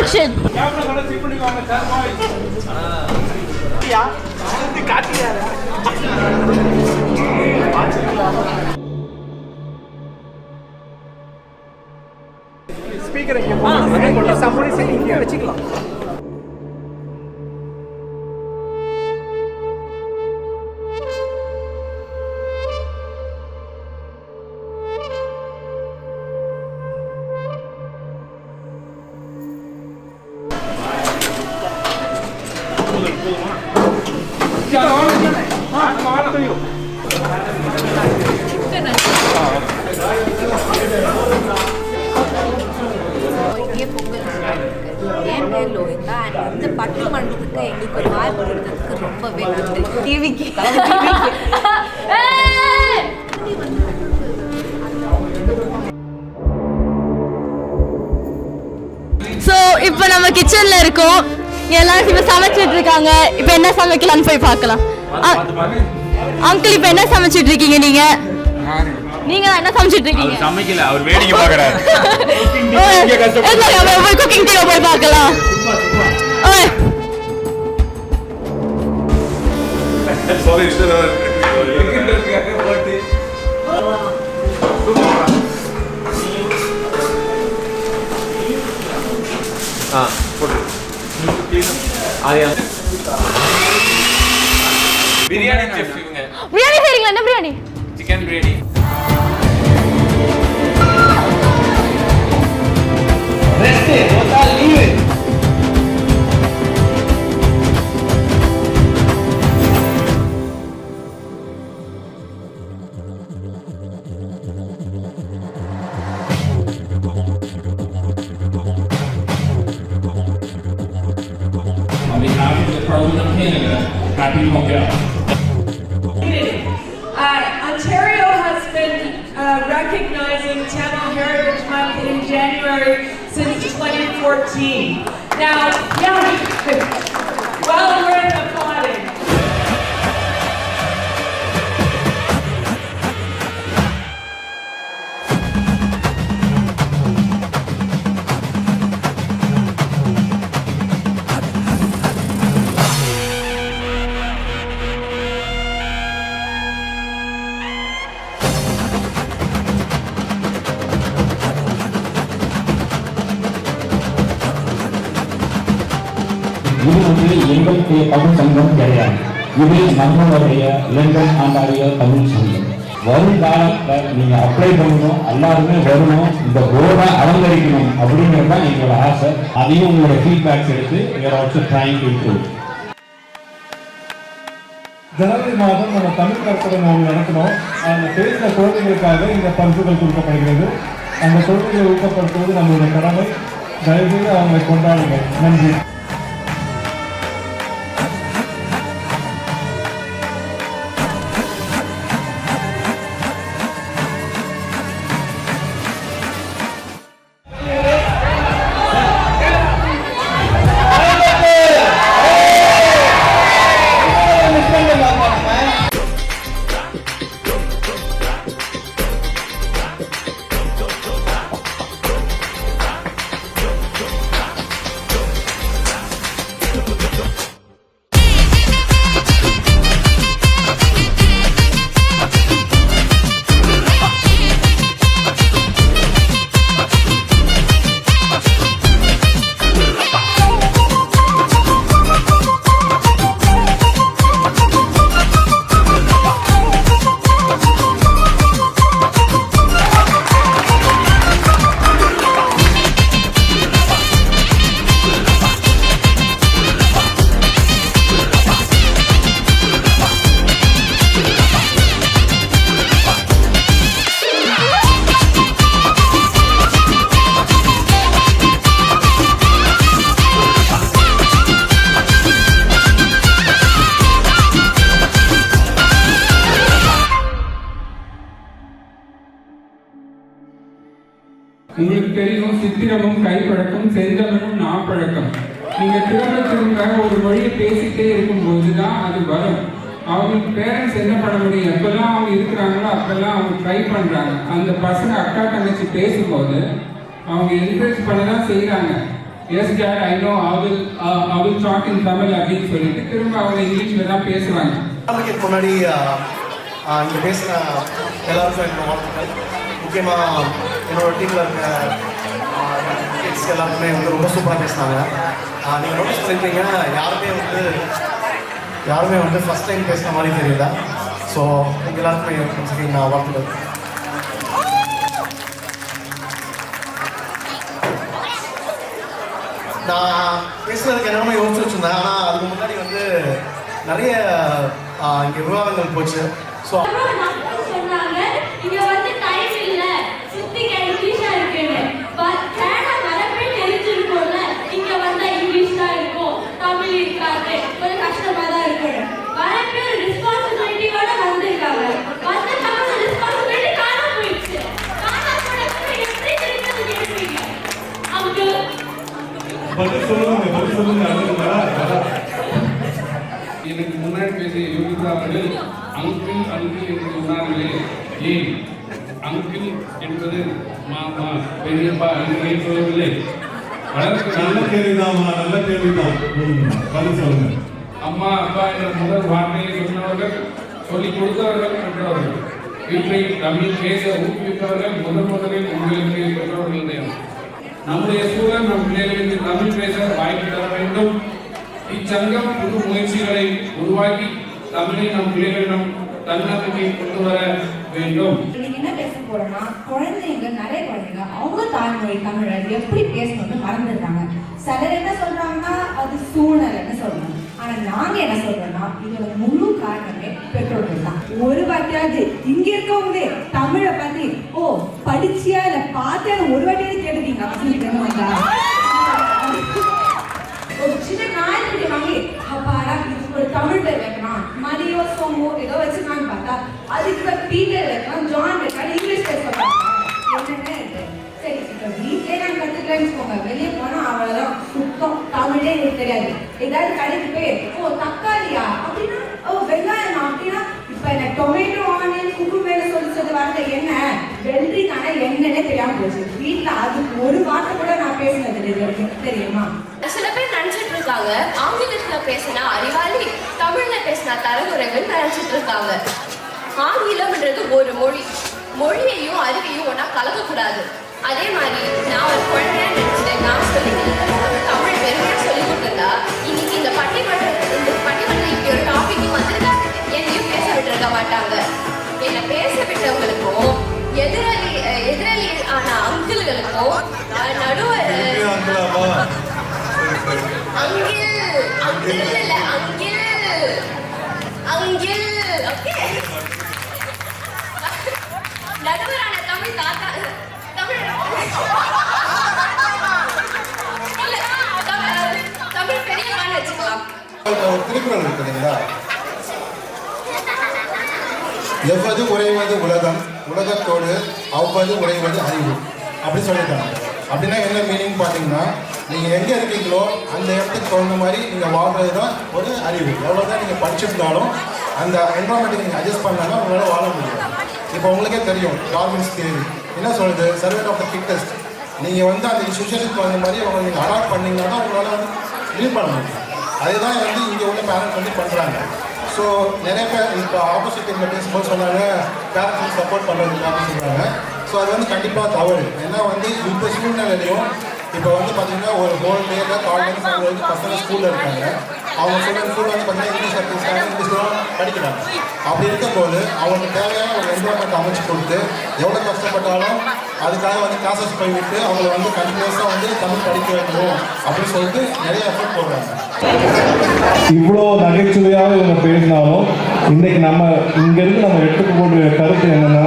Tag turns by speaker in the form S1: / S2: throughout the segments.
S1: Action.
S2: Speaker இங்க போடுங்க. சம்மோனி சரி இங்க வெச்சுக்கலாம்.
S3: என் பேர் லோகிதா. இந்த பட்டு மண்டபத்துக்கு எங்களுக்கு ஒரு வாய்ப்பு கொடுத்ததுக்கு ரொம்பவே நன்றி. டிவிக்கு
S1: ஸோ இப்போ நம்ம கிச்சன்ல இருக்கோம். எல்லாரும் இப்போ சமைச்சிட்டு இருக்காங்க. இப்போ என்ன சமைக்கலாம்னு போய் பார்க்கலாம். அங்கிள் இப்போ என்ன சமைச்சிட்டு இருக்கீங்க நீங்க? நீங்க என்ன சமைச்சிட்டு இருக்கீங்க?
S4: சமைக்கல, அவர் வேடிக்கை பார்க்கறாரு.
S1: போய் குக்கிங் டீல போய் பார்க்கலாம்.
S4: Sorry sir. பிரியாணி செஃப் இவங்க.
S1: பிரியாணி செய்றீங்களா? என்ன biryani?
S4: Chicken biryani. Rest total leave.
S5: On behalf of the Parliament of Canada, happy Pongal.
S6: Ontario has been recognizing Tamil Heritage Month in January since 2014. Now, well worth applauding.
S5: இது எங்களுக்கு தமிழ் சங்கம் கிடையாது. இது நம்மளுடைய லண்டன் ஆண்டாரியோ தமிழ் சங்கம். வருங்காலத்தில் நீங்கள் அப்ளை பண்ணணும், எல்லாருமே வரணும், இந்த போர்டை அலங்கரிக்கணும் அப்படிங்கிறது தான் எங்களோட ஆசை. அதையும் உங்களோட ஃபீட்பேக்ஸ் எடுத்து ஆல்சோ ட்ரைங் டு இம்ப்ரூவ்.
S7: ஜனவரி மாதம் நம்ம தமிழ் கருத்தரை நாம் நடத்தினோம். அந்த பேசுகிற குழந்தைகளுக்காக இந்த பரிசுகள் கொடுக்கப்படுகிறது. அந்த குழந்தைகளை ஊக்கப்படுத்துவது நம்மளுடைய கடமை. தயவுசெய்து அவங்களை கொண்டாடுங்க. நன்றி.
S8: உங்களுக்கு தெரியும், சித்திரமும் கைப்பழக்கம் செந்தமிழும் நாப்பழக்கம். நீங்க திரும்ப திரும்ப ஒரு மொழியை பேசிட்டே இருக்கும்போது தான் அது வரும். அவங்களுக்கு பேரண்ட்ஸ் என்ன பண்ண முடியும்? எப்பெல்லாம் அவங்க இருக்கிறாங்களோ அப்பெல்லாம் அவங்க ட்ரை பண்றாங்க. அந்த பசங்க அக்கா தங்கச்சி பேசும்போது அவங்க என்கரேஜ் பண்ண தான் செய்யறாங்க. Yes that I know I will talk in Tamil அப்படின்னு சொல்லிட்டு திரும்ப அவங்க இங்கிலீஷில் தான் பேசுகிறாங்க.
S9: அதுக்கு முன்னாடி இங்கே பேசின எல்லாருக்கும் என்னோட வாழ்த்துக்கள். முக்கியமாக என்னோட டீமில் இருக்க கிட்ஸ் எல்லாருமே வந்து ரொம்ப சூப்பராக பேசினாங்க. நீங்கள் நோட்டீஸ் பண்ணியிருப்பீங்க, யாருமே வந்து ஃபஸ்ட் டைம் பேசுன மாதிரி தெரியல. ஸோ உங்கள் எல்லாருக்குமே நான் வாழ்த்துக்கள். நான் பேசுனதுக்கு என்னென்னமோ யோசிச்சு வச்சுருந்தேன். ஆனால் அதுக்கு முன்னாடி வந்து நிறைய இங்கே விவாதங்கள் போச்சு. ஸோ
S1: சொன்னாங்க இங்க வந்து டைம் இல்ல சுத்தி இங்கிலீஷா இருக்குன்னு வரப்பே தெரிஞ்சிருக்கும்ல இங்க வந்தா இங்கிலீஷ் தான் இருக்கும் தமிழ் இருக்காது கொஞ்சம் கஷ்டமா தான் இருக்கும் வரப்பே ஒரு ரெஸ்பான்சிபிலிட்டியோட வந்திருக்காங்க வந்து தமிழ் ரெஸ்பான்சிபிலிட்டி காணாம போயிடுச்சு எப்படி தெரிஞ்சது கேட்பீங்க அவங்க
S7: பதில் சொல்லுங்க
S8: எனக்கு முன்னாடி பேசிய யோகிதா அவர்கள் அங்கிள் என்று சொன்னார்களே, ஏன் அங்கிள் என்பது மாமா பெரியப்பா என்று சொல்லவில்லை.
S7: நல்ல கேள்விதான். பதில் சொல்லுங்க.
S8: அம்மா அப்பா என்ற முதல் வார்த்தையை சொன்னவர்கள், சொல்லிக் கொடுத்தவர்கள் பெற்றவர்கள். வீட்டில் தமிழ் பேச ஊக்குவித்தவர்கள் முதலில் உங்களுக்கு பெற்றவர்கள். நம்முடைய சூழல் நம் பிள்ளைகளுக்கு தமிழ் பேச வாய்ப்பு தர வேண்டும். இச்சங்கம் புது முயற்சிகளை உருவாக்கி தமிழை நம் பிள்ளைகளிடம் தன்னம்பிக்கை கொண்டு வர வேண்டும்.
S3: இன்னைக்கு என்ன பேச போறோம்னா, குழந்தைங்க நிறைய குழந்தைங்க அவங்க தாய்மொழி தமிழை எப்படி பேசணும்னு மறந்துடுறாங்க. சிலர் என்ன சொல்றாங்கன்னா அது சூழ்நிலைன்னு சொல்றாங்க. ஆனா நாங்க என்ன சொல்றோம்னா இதோட முழு காரணமே பெற்றோர்கள் தான். ஒரு வாட்டியாவது இங்க இருக்கவங்களே தமிழை பத்தி படிச்சியா இல்ல பார்த்து ஒரு வாட்டியாவது கேட்டுட்டீங்க அப்படின்னு ஒரு சின்ன நாய்க்குட்டி வாங்கி அப்பாடா ஒரு தமிழ் பேர் வைக்கலாம், மரியோ சோமோ ஏதோ வச்சுக்கலான்னு பார்த்தா அதுக்கு பீட்டர் வைக்கலாம், ஜான் வைக்கலாம், இங்கிலீஷ் பேர் சொல்றாங்க. என்னன்னு சரி இப்போ வீட்டிலே நான் கற்றுக்கலன்னு போங்க, வெளியே போனால் அவ்வளோதான் சுத்தம் தமிழே எனக்கு தெரியாது. ஏதாவது கடைக்கு போய் தக்காளியா அப்படின்னா வெங்காயமா அப்படின்னா இப்போ எனக்கு டொமேட்டோ ஆனியன் குக்கும்பேன்னு சொல்லி வரல என்ன வெள்ளரி தானே என்னன்னே தெரியாமல் போச்சு. வீட்டில் அதுக்கு ஒரு வார்த்தை கூட நான் பேசினது தெரியுமா?
S1: சில பேர் நினைச்சிட்டு இருக்காங்க ஆங்கிலத்துல பேசினா அறிவாளி, தமிழ்ல பேசினா தரகுறைகள் நினைச்சிட்டு இருக்காங்க. ஆங்கிலம்ன்றது ஒரு மொழியையும் அறிவையும் ஒன்னா கலக்கக்கூடாது. அதே மாதிரி நான் ஒரு குழந்தையா நினைச்சிட்டேன், நான் தமிழ் பெருமையா சொல்லி கொடுத்துருந்தா இன்னைக்கு இந்த பட்டிமன்றத்தில் இப்படி ஒரு டாபிக் வந்திருந்தா என்னையும் பேச விட்டுருக்க மாட்டாங்க. என்னை பேச விட்டவங்களுக்கும் எதிராளி ஆன அங்கிள்களுக்கும் நடுவர் நடுவரான தமிழ் தாத்தா தமிழ் பெரியமான வச்சுக்கலாம்.
S9: திருக்குறள் இருக்குதுங்களா, எவ்வது உறைவது உலகம் உலகத்தோடு அவ்வது உறைவது அறிவு அப்படி சொல்லியிருக்காங்க. அப்படின்னா என்ன மீனிங் பார்த்தீங்கன்னா, நீங்கள் எங்கே இருக்கீங்களோ அந்த இடத்துக்கு தகுந்த மாதிரி நீங்கள் வாழ்றது தான் ஒரு அறிவு. எவ்வளோதான் நீங்கள் படிச்சிருந்தாலும் அந்த என்வரான்மெண்ட்டை நீங்கள் அட்ஜஸ்ட் பண்ணாலும் உங்களால் வாழ முடியும். இப்போ உங்களுக்கே தெரியும் டார்வின்ஸ் தியரி என்ன சொல்லுது, சர்வைவல் ஆஃப் த ஃபிட்டஸ்ட். நீங்கள் வந்து அந்த சுச்சுவேஷனுக்கு தகுந்த மாதிரி உங்களை நீங்கள் அடாப்ட் பண்ணிங்கன்னா தான் உங்களால் வந்து லீவ் பண்ண முடியும். அதுதான் வந்து இங்கே உள்ள பேரண்ட்ஸ் வந்து பண்ணுறாங்க. ஸோ நிறைய பேர் இப்போ ஆப்போசிட் டீமில் பேசும்போது சொன்னாங்க பேரண்ட்ஸ் சப்போர்ட் பண்ணுறதுக்காக சொல்கிறாங்க. ஸோ அது வந்து கண்டிப்பாக தவறு. ஏன்னா வந்து இந்த சூழ்நிலையிலையும் இப்போ வந்து பார்த்தீங்கன்னா ஒரு ஹோல் டேயில் காலேஜ் வந்து பசங்க ஸ்கூலில் இருக்காங்க. அவங்க ஸ்கூல் வந்து பார்த்தீங்கன்னா இங்கிலீஷில் பேசுகிறாங்க, இங்கிலீஷ்லாம் படிக்கிறாங்க. அப்படி இருக்கும்போது அவங்களுக்கு தேவையான ஒரு என்வரான்மெண்ட் அமைச்சு கொடுத்து எவ்வளோ கஷ்டப்பட்டாலும் அதுக்காக வந்து கிளாஸஸ் போய்விட்டு அவங்களை வந்து கண்டினியூஸாக வந்து தமிழ் படிக்க வைக்கணும் அப்படின்னு சொல்லிட்டு நிறைய எஃபர்ட் போடுறாங்க.
S7: இவ்வளோ நகைச்சுவையாக இவங்க பேசினாலும் இன்னைக்கு நம்ம இங்கேருந்து நம்ம எடுத்துக்கக்கூடிய கருத்து என்னன்னா,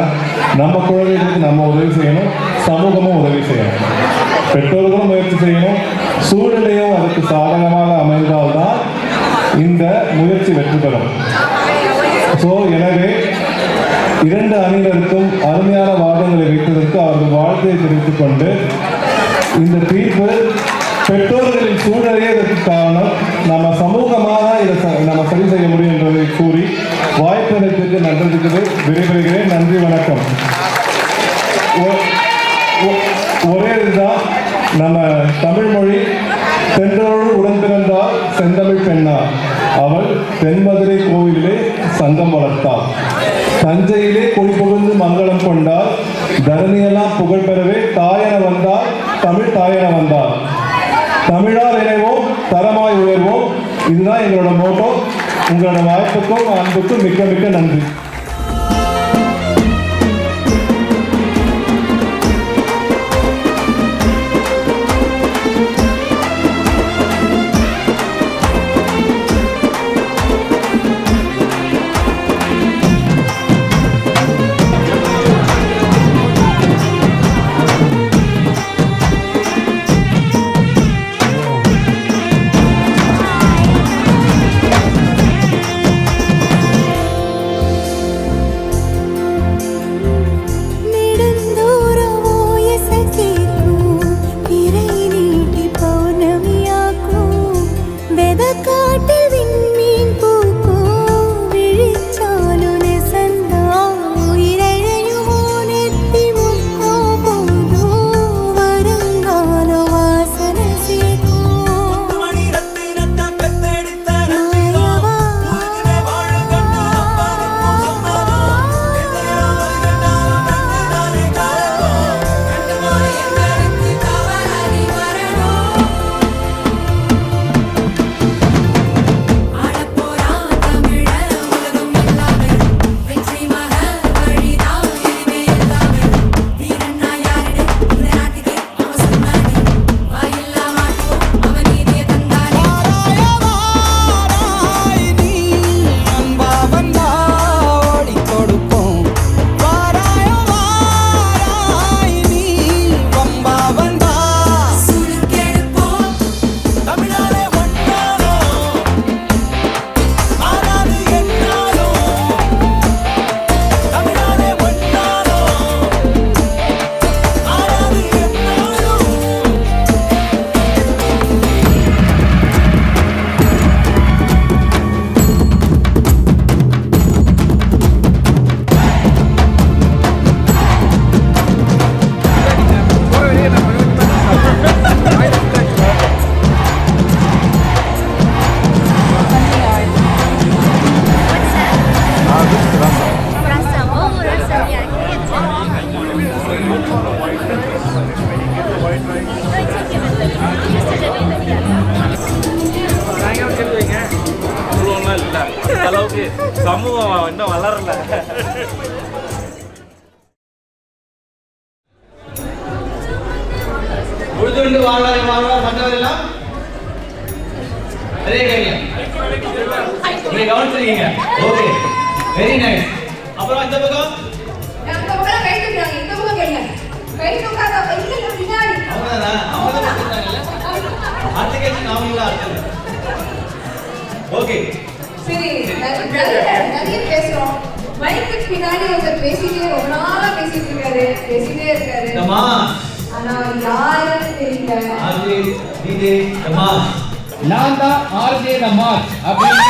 S7: நம்ம குழந்தைகளுக்கு நம்ம உதவி செய்யணும், சமூகமும் உதவி செய்யணும், பெற்றோர்களும் முயற்சி செய்யணும், சூழ்நிலையும் அதுக்கு சாதகமாக அமைந்தால்தான் இந்த முயற்சி வெற்றி பெறும். ஸோ எனவே இரண்டு அணியினருக்கும் அருமையான வாதங்களை வைத்ததற்கு அவர்கள் வாழ்த்தையை தெரிவித்துக் கொண்டு இந்த தீர்ப்பு பெற்றோர்களின் சூழ்நிலையே இதற்கு காரணம், நம்ம சமூகமாக இதை நம்ம சரி செய்ய முடியும் என்பதை கூறி வாய்ப்பதற்கு நன்றி விடைபெறுகிறேன். நன்றி, வணக்கம். ஒரே இதுதான், நம்ம தமிழ் மொழி தென்றோடு உடன் பிறந்தாள் செந்தமிழ் பெண்ணாள். அவள் தென்மதுரை கோவிலிலே சங்கம் வளர்த்தாள். தஞ்சையிலே கொடி புகுந்து மங்களம் கொண்டாள். தரணியெல்லாம் புகழ் பெறவே தாயென வந்தாள், தமிழ் தாயென வந்தாள். தமிழால் இணைவோம், தரமாய் உயர்வோம். இதுதான் எங்களோட மோட்டோ. உங்களோட வாய்ப்புக்கும் அன்புக்கும் மிக்க மிக்க நன்றி.
S4: சமூகம் இன்னும் வளரல.
S10: உழுதுண்டு வாழ்வாரை வாழ்வார் மற்றவரெல்லாம் அதே கேள்வி கவனிச்சிருக்கீங்க. Okay, very nice. அப்புறம் இந்த பக்கம்
S3: கை தூக்குறாங்க. இந்த பக்கம் கேளுங்க. கை தூக்காத இல்ல பின்னாடி.
S10: அவங்க தான் அப்ளிகேஷன் அவங்களா இருக்கு. ஓகே
S3: சரி, நிறைய பேசுறோம். மைக்கு பின்னாடி ஒருத்தர் பேசிட்டே ரொம்ப நாளா பேசிட்டு இருக்காரு, பேசிட்டே இருக்காரு. ஆனா யாருன்னு தெரியல.
S10: நான் தான் ஆர்ஜே தமாஷ் அப்படின்னு.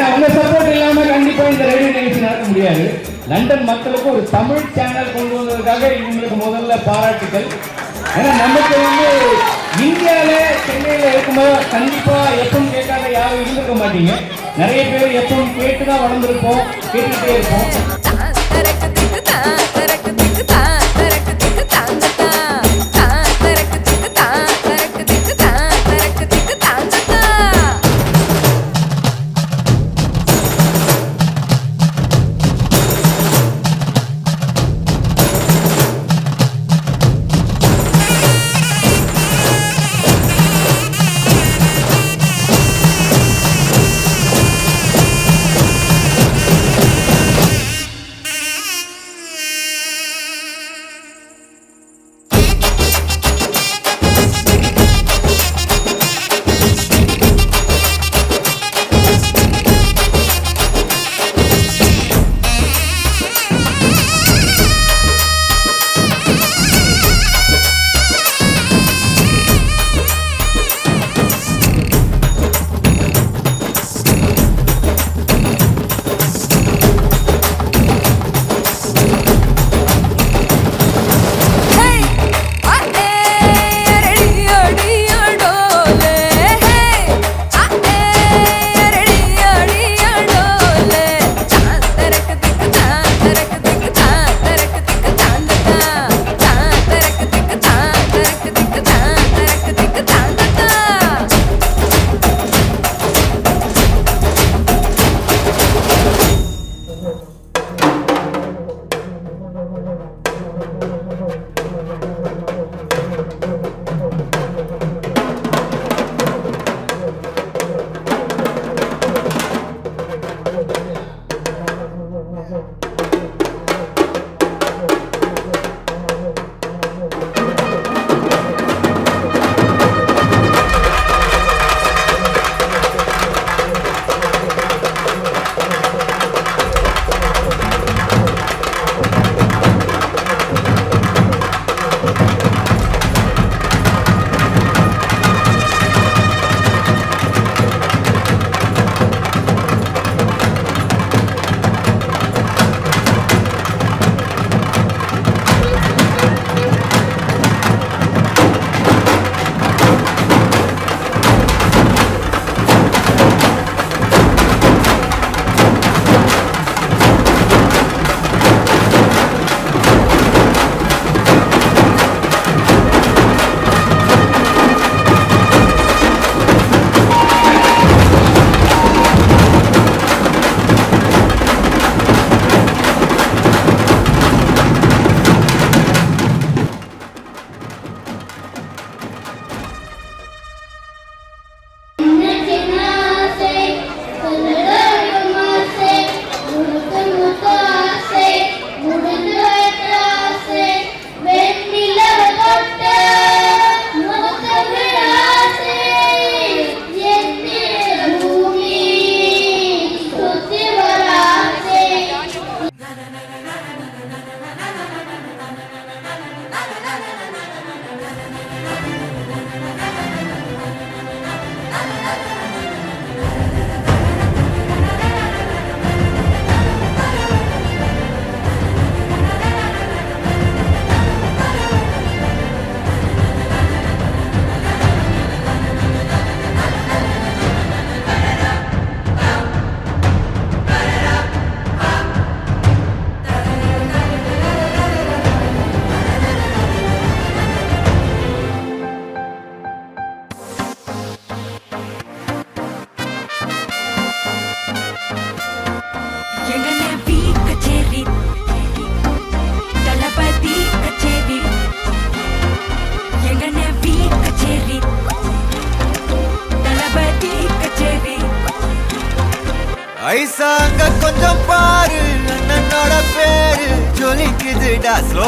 S8: அவங்க சப்போர்ட் இல்லாம கண்டிப்பா இந்த ரேடியோ நிகழ்ச்சி நடத்த முடியாது. லண்டன் மக்களுக்கு ஒரு தமிழ் சேனல் கொண்டு வந்ததுக்காக இவங்களுக்கு முதல்ல பாராட்டுகள். ஏன்னா நமக்கு இந்தியாவில சென்னையில இருக்கும்போது கண்டிப்பா எப்பவும் கேட்காத யாரும் இருந்திருக்க மாட்டீங்க. நிறைய பேர் எப்பவும் கேட்டுதான் வளர்ந்துருப்போம், கேட்டுக்கிட்டே இருப்போம்.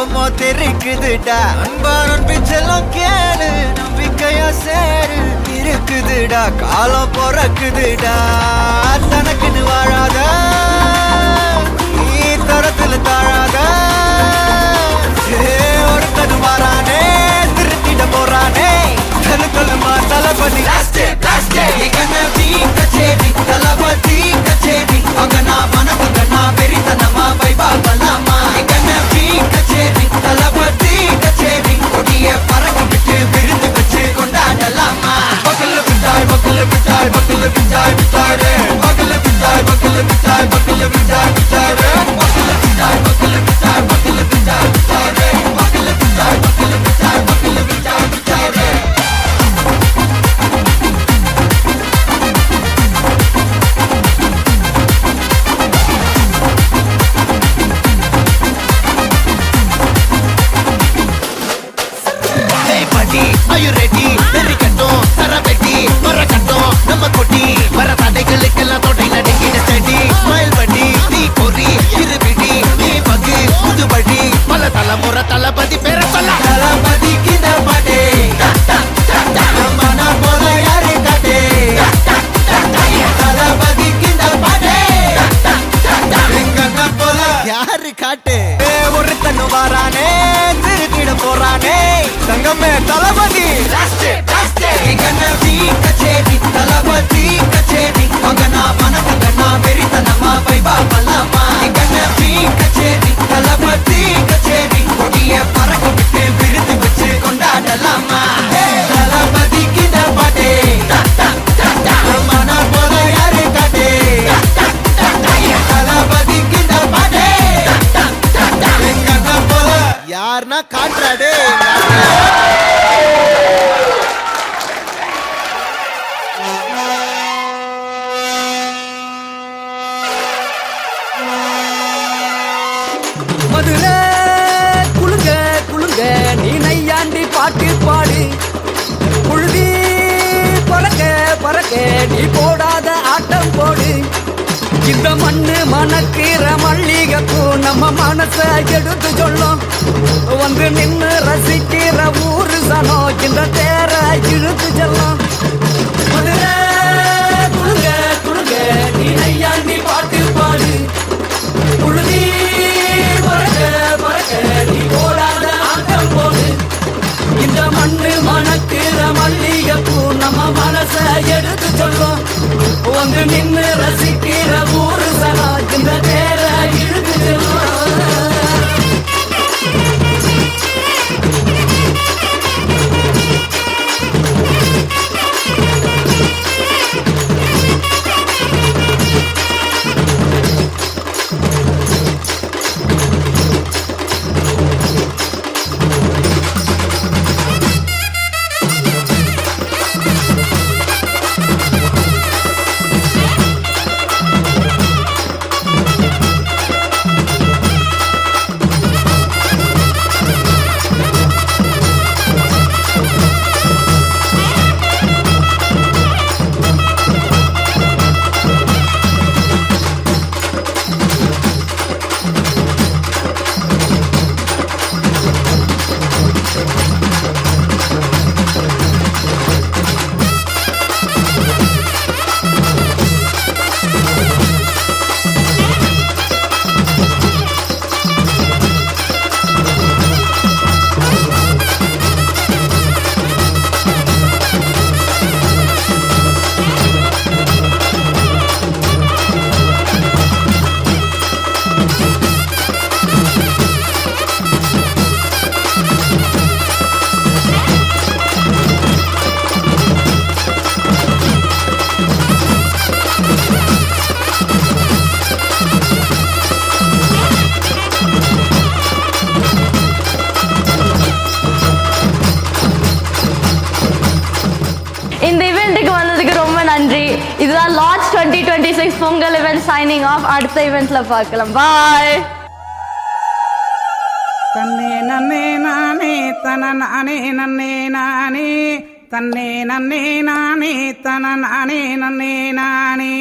S11: ரோமோ தெரிக்குதுடா அன்பாரன் பிச்செல்லாம் கேளு நம்பிக்கையா சேரு இருக்குதுடா காலம் பிறக்குதுடா தனக்குன்னு வாழாத நீ தரத்துல தாழாத ஒருத்தனு வாரானே திருத்திட போறானே தலுக்கலுமா தளபதி தளபதி கச்சேரி அகனா மனப்பகனா பெரித்தனமா வைபாபலாமா கச்சேரி தளபதி கச்சேரி கொடிய பறக்க விட்டு விருந்து வச்சு கொண்டாடலாமா பக்கல விட்டாய் பக்கல விட்டாய் பக்கல விட்டாய் விட்டாரே பக்கல விட்டாய் பக்கல விட்டாய் பக்கல விட்டாய் விட்டாரே பக்கல விட்டாய் பக்கல விட்டாய் பக்கல விட்டாய் விட்டாரே பக்கல விட்டாய் பக்கல விட்டாய் பக்கல விட்டாய் விட்டாரே Are you ready? Very கட்டும் சரவெட்டி வர கட்டும் நம்ம கொட்டி வர தடைகளுக்கெல்லாம் தொடை நடுங்கிட ஸ்டடி ஸ்மைல் பண்ணி நீ பொறி இருபிடி நீ பகு புது வழி பல தலைமுறை தளபதி பேர சொல்ல தளபதிக்கு இந்த பாட்டே மன போல யாரு காட்டே தளபதிக்கு இந்த பாட்டே எங்க போல யாரு காட்டு ஒருத்தனு வாரானே திருத்திட போறானே தங்கமே தளபதி கச்சேரி தளபதி கச்சேரி மகனா மனப்பகனா பெரித்தனமா வைபாபலாமா கச்சேரி தளபதி கச்சேரி கொடிய பறக்க விட்டு விருந்து வச்சு கொண்டாடலாமா தளபதிக்கு இந்த பாட்டே மன போல யாரு காட்டே தளபதிக்கு இந்த பாட்டே எங்க போல யாருன்னா காட்டுறாடே
S12: மதுரை குளுங்க குளுங்க நீ நையாண்டி பாட்டு பாடு புழுதி பறக்க பறக்க நீ போடாத ஆட்டம் போடு இந்த மண்ணு மணக்கிற மல்லிகைப்பூ நம்ம மனச எடுத்து சொல்லும் வந்து நின்று ரசிக்கிற ஊரு சனம் இந்த தேர இழுத்து செல்லும் மதுரை குளுங்க குளுங்க நீ நையாண்டி பாட்டு பாடு புழுதி பறக்க பறக்க நீ போடாத ஆட்டம் போடு இந்த மண்ணு மணக்கிற மல்லிகைப்பூ நம்ம மனச எடுத்து சொல்லும் வந்து நின்று ரசிக்கிற ஊரு சனா இந்த தேர இழுத்து செல்லும்
S1: இதுதான் large 2026 Pongal event signing off. அடுத்த இவெண்ட்ல பார்க்கலாம். பாய்.
S13: தன்னே நன்னே நானே தன நானே நன்னே நானே தன்னே நன்னே நானே தன நானே நன்னே நானே